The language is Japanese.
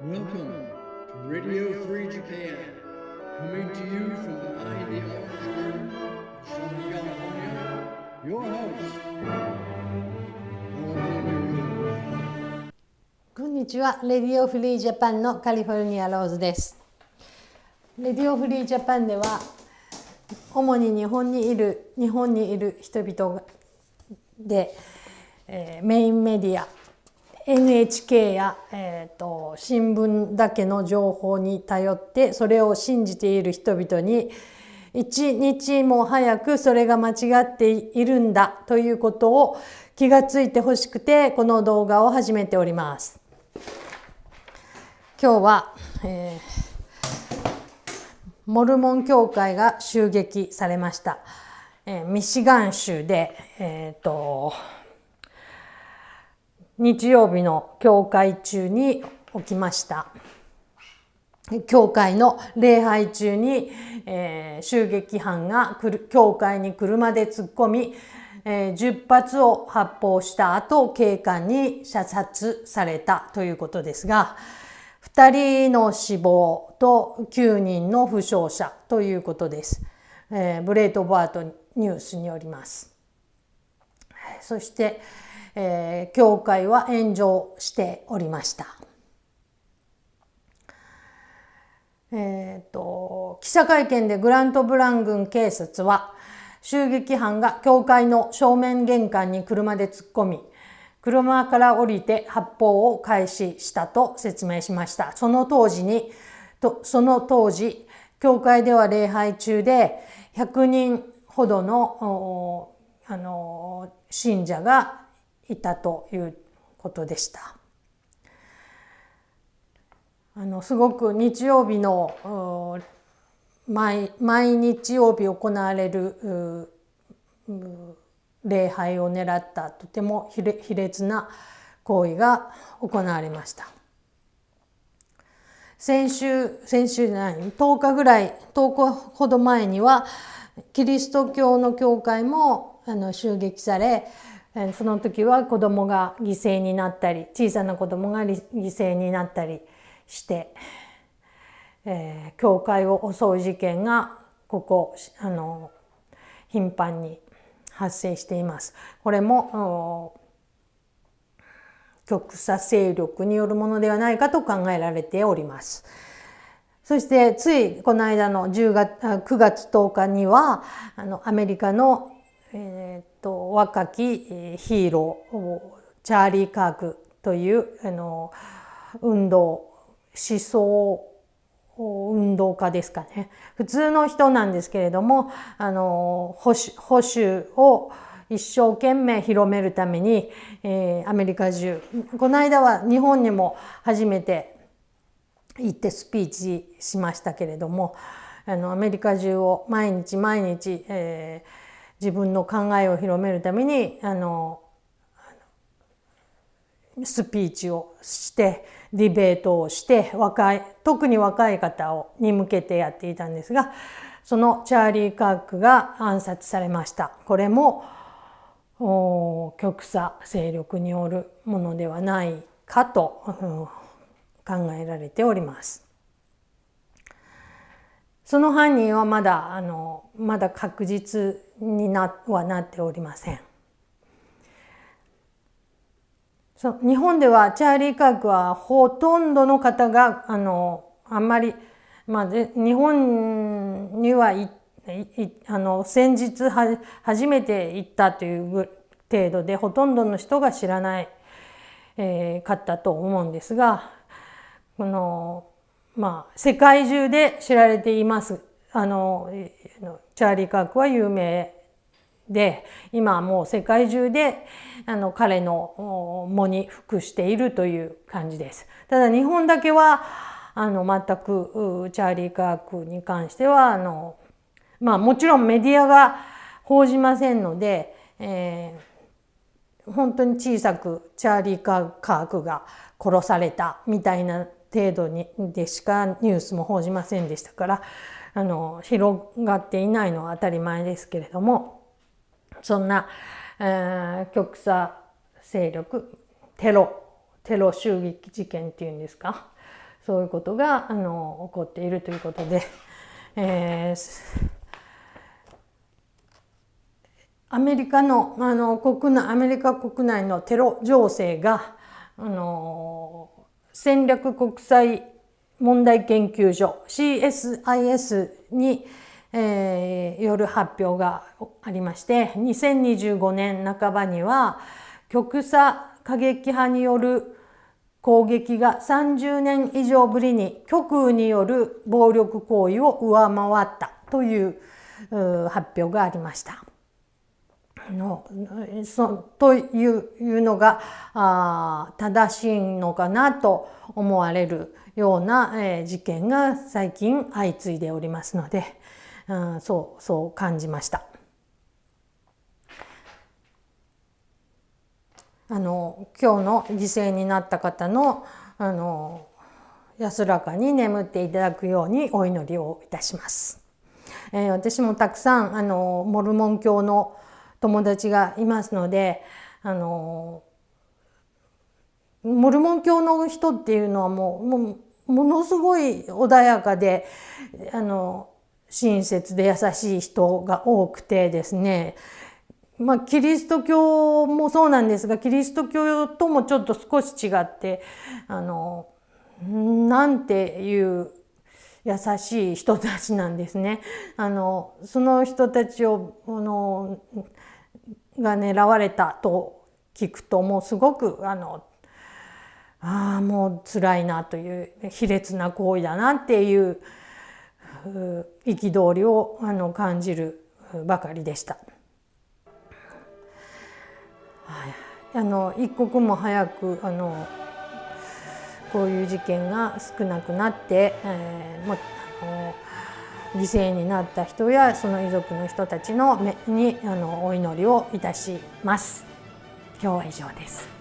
Welcome to Radio Free Japan, coming to you from behind the Orange Curtain of Southern California. Your host, California Rose. こんにちは。レディオフリージャパンのカリフォルニアローズです。レディオフリージャパンでは主に日本にいる人々で、メインメディア NHK や、新聞だけの情報に頼ってそれを信じている人々に一日も早くそれが間違っているんだということを気がついてほしくてこの動画を始めております。今日は、モルモン教会が襲撃されました。ミシガン州で、日曜日の教会中に起きました。教会の礼拝中に、襲撃犯が教会に車で突っ込み、10発を発砲した後警官に射殺されたということですが、2人の死亡と9人の負傷者ということです。ブレイトバートニュースによります。そして、教会は炎上しておりました。記者会見でグラントブラン郡警察は襲撃犯が教会の正面玄関に車で突っ込み、車から降りて発砲を開始したと説明しました。その当時教会では礼拝中で100人ほどの信者がいたということでした。すごく日曜日の毎日曜日行われる礼拝を狙ったとても卑劣な行為が行われました。10日ほど前にはキリスト教の教会も襲撃され、その時は子供が犠牲になったり、小さな子供が犠牲になったりして、教会を襲う事件が頻繁に発生しています。これも極左勢力によるものではないかと考えられております。そしてついこの間の9月10日にはアメリカの、若きヒーローチャーリー・カークという思想運動家ですかね。普通の人なんですけれども、保守を一生懸命広めるために、アメリカ中、この間は日本にも初めて行ってスピーチしましたけれども、アメリカ中を毎日、自分の考えを広めるためにスピーチをしてディベートをして特に若い方に向けてやっていたんですが、そのチャーリー・カークが暗殺されました。これも極左勢力によるものではないかと考えられております。その犯人はまだ確実にはなっておりません。日本ではチャーリー・カークはほとんどの方があんまり、日本には先日初めて行ったという程度でほとんどの人が知らない、かったと思うんですが、世界中で知られています。チャーリー・カークは有名で、今はもう世界中で彼の喪に服しているという感じです。ただ日本だけは全くチャーリー・カークに関してはもちろんメディアが報じませんので、本当に小さくチャーリー・カークが殺されたみたいな程度でしかニュースも報じませんでしたから、広がっていないのは当たり前ですけれども、そんな、極左勢力テロ襲撃事件っていうんですか、そういうことが起こっているということで、アメリカ国内のテロ情勢が戦略国際問題研究所 CSIS に、よる発表がありまして、2025年半ばには極左過激派による攻撃が30年以上ぶりに極右による暴力行為を上回ったという発表がありました。というのが正しいのかなと思われるような事件が最近相次いでおりますので、そう感じました。今日の犠牲になった方の安らかに眠っていただくようにお祈りをいたします。私もたくさんモルモン教の友達がいますので、モルモン教の人っていうのはものすごい穏やかで親切で優しい人が多くてですね、キリスト教もそうなんですが、キリスト教ともちょっと少し違ってなんていう優しい人たちなんですね。その人たちをが狙われたと聞くと、もうすごくもう辛いなという、卑劣な行為だなっていう憤りを感じるばかりでした。一刻も早くこういう事件が少なくなって、犠牲になった人やその遺族の人たちの目にお祈りをいたします。今日は以上です。